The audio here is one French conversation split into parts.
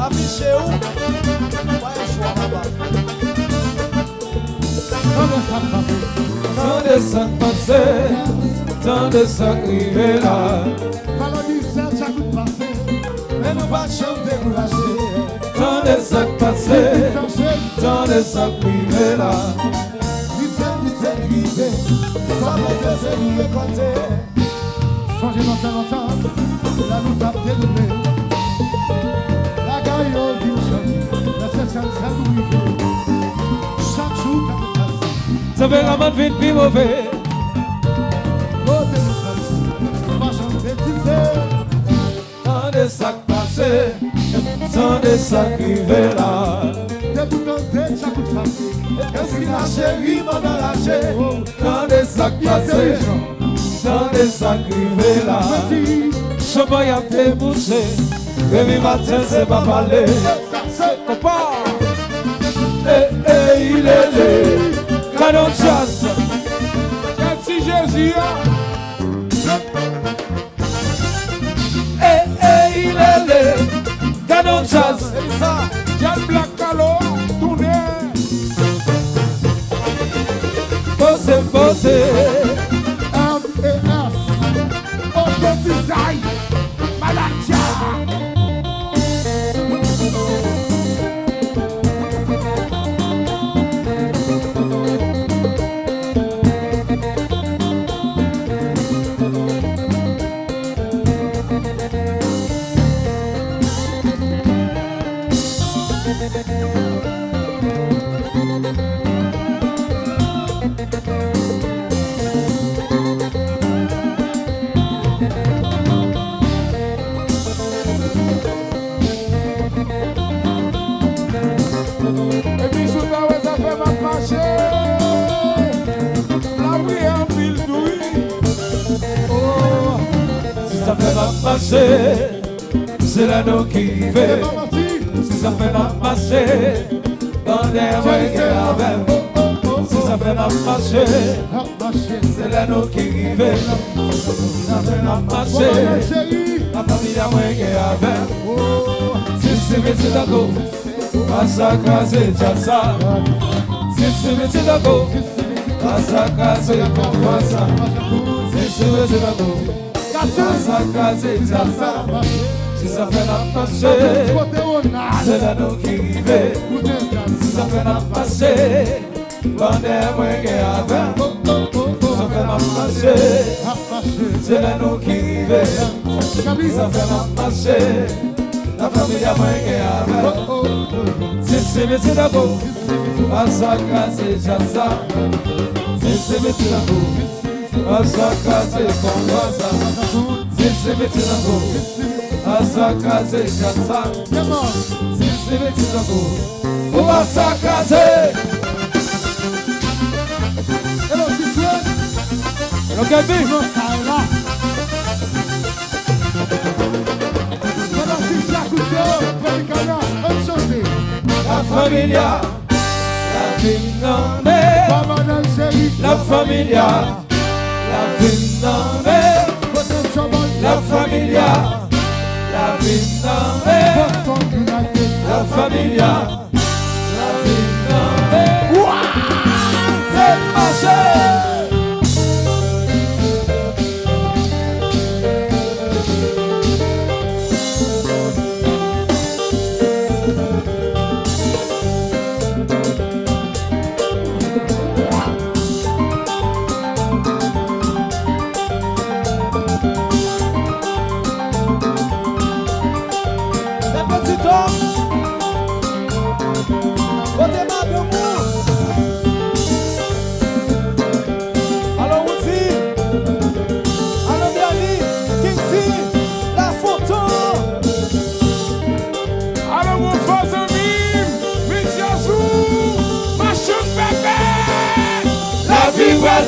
Affichez-vous. Voyez, choix là-bas. Tant de sang passé, tant de sang rivé là. Mais nous pas chanter décourager. Tant de sang passé, tant de sang rivé là. Vite, ça me fait se lui compter. Songez longtemps, la nous tape déroulé. La gaille au vision, la session s'allouille. Chaque jour qu'elle passe, ça fait la main vite plus mauvais. côté nous passe, pas chanter disait. Tant de sacs passés, tant de sacs rivés là. Depuis tant de chaque coup de famille. Qu'est-ce qu'il a chéri, mon arraché? Tant de sacs passés, tant de sacs rivés là. Champagne a débouché, demi matin c'est pas parler. C'est papa. Il est là, canon jazz. Merci Jésus. Il est là, canon jazz. Jean Black Calo, tourné. Posez, posez. M.E.S. Auto design. Malatia. Et puis sous ta ouais, ça fait ma marcher. La vie en ville douille. Oh, si ça fait la marcher, c'est la nous qui fait. Si ça fait la marcher, dans les mois qui avec. Si ça fait la marcher, c'est la nous qui fait. Si ça fait la marcher, la famille a moins qui avec. Si c'est métier d'accord, à sa case déjà ça. Si c'est métier d'accord, à sa case comme ça. Si c'est métier d'accord, à sa case déjà ça. Si ça fait la marcher, c'est la nous qui fait. Si ça fait la marcher, pendant moi qui avec. Si ça fait la marcher, c'est la nous qui fait. Si ça fait la marcher, la famille a moins qui avec. Si c'est métier d'accord, à sa case déjà ça. Si c'est métier d'accord, à sa case comme ça. Si c'est métier d'accord, à sa case déjà ça. Si c'est métier d'accord, à sa case. Regardez. La familia, la finnomé, la familia, la finnomé, la familia, la finnomé, la familia, la finnomé. C'est marché.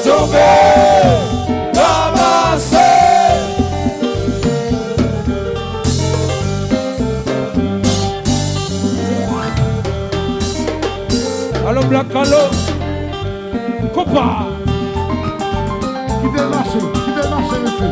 Tomber, ramasser. Allô Black Calo, Copa. Qui veut marcher, monsieur.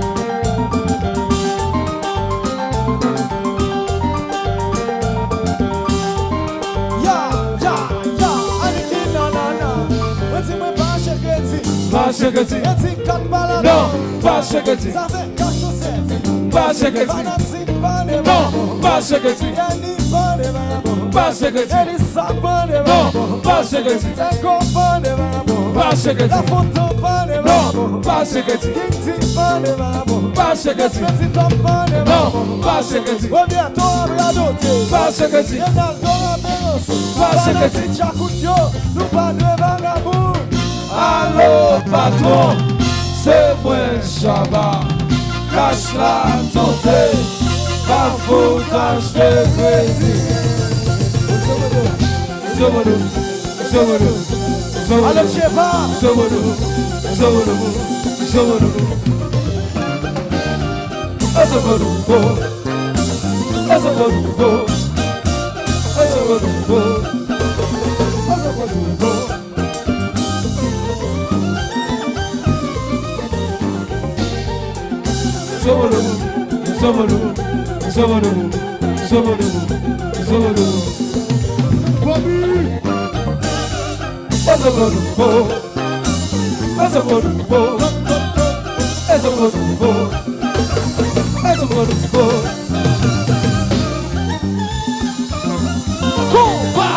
Parce que tu. Et si quatre balades. Non, parce que tu. Ça fait cache au cerf. Parce que tu. Fanatique, pas de Non, vagabond. parce que tu. Yannick, pas de vagabond. Parce que tu. Elissa, pas de Non, vagabond. parce que tu. Tenko, pas de vagabond. Parce que La tu. photo, pas de Non, vagabond. parce que tu. King T, pas de vagabond. Parce que tu. Petit Tom, pas de vagabond. Non, parce que tu. Reviens, toi, regarde, Parce que tu. Ronaldo, Rameros. Parce que tu. Fanatique, Chakoutio, nous pas de vagabond. Allô, patron, c'est moi, Chabat. Cache la tentée, pas faut t'acheter crédit. Zobodo, zobodo, zobodo. Allô, Cheva. Zobodo, zobodo, zobodo. Azobodo, azobodo, azobodo, azobodo. Zobodo, zobodo, zobodo, zobodo, zobodo. Bobby, Azobodo, azobodo, azobodo, azobodo. Compa!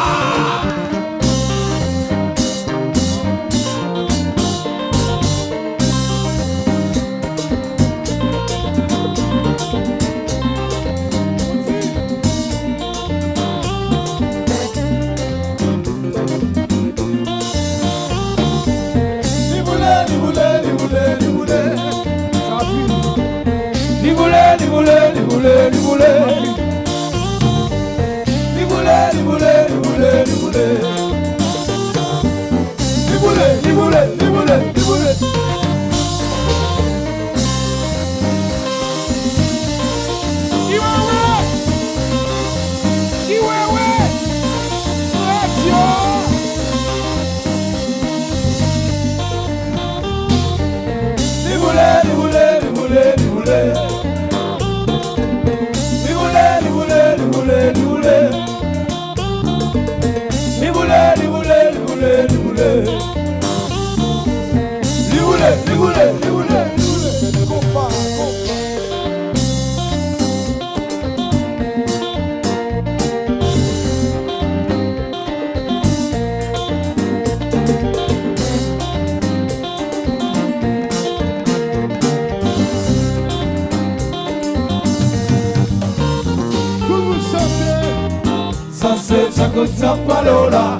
tout le monde chante. Ça c'est Chakotsa Palola,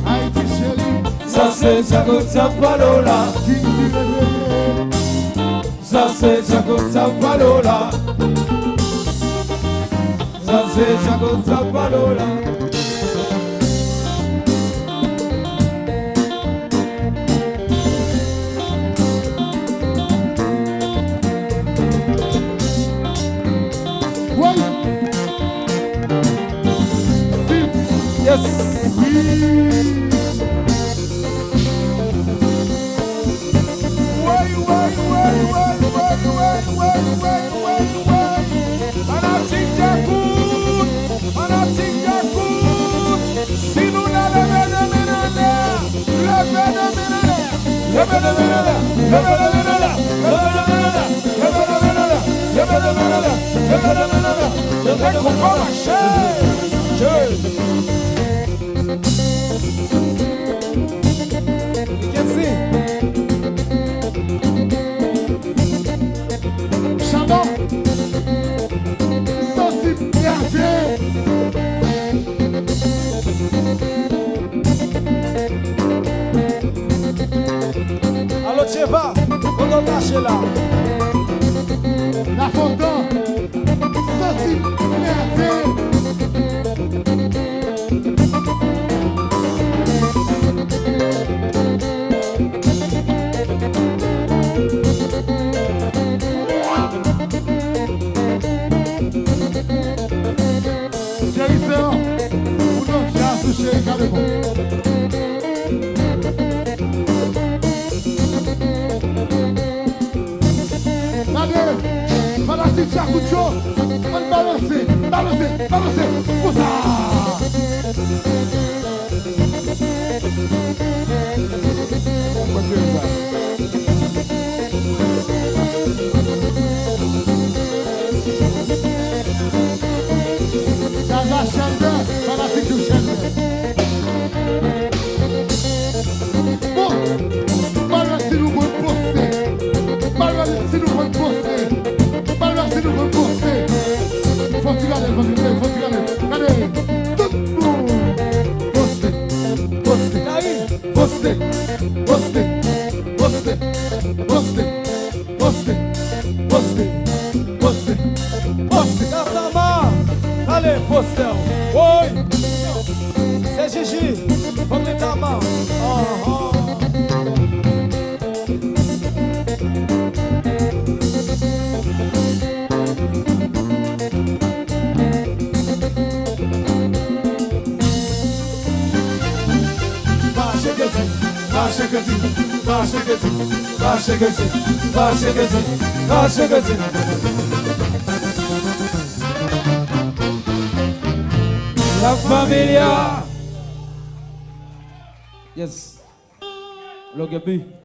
Haïti chérie, ça c'est Chakotsa Palola, qui dit réveillé. ça c'est Chakotsa Palola, ça c'est Chakotsa Palola. Oui, Yes. Chandon, sorti perdu. Allô, Cheva. On a caché là. La photo, sorti perdu. Chérie, c'est bon. Ou non, j'ai un touché, carrément. Allez, fanatique Chakoutio, on balancer, balancer, balancer, pour ça. Bonne La familia. Yes. Lo que vi.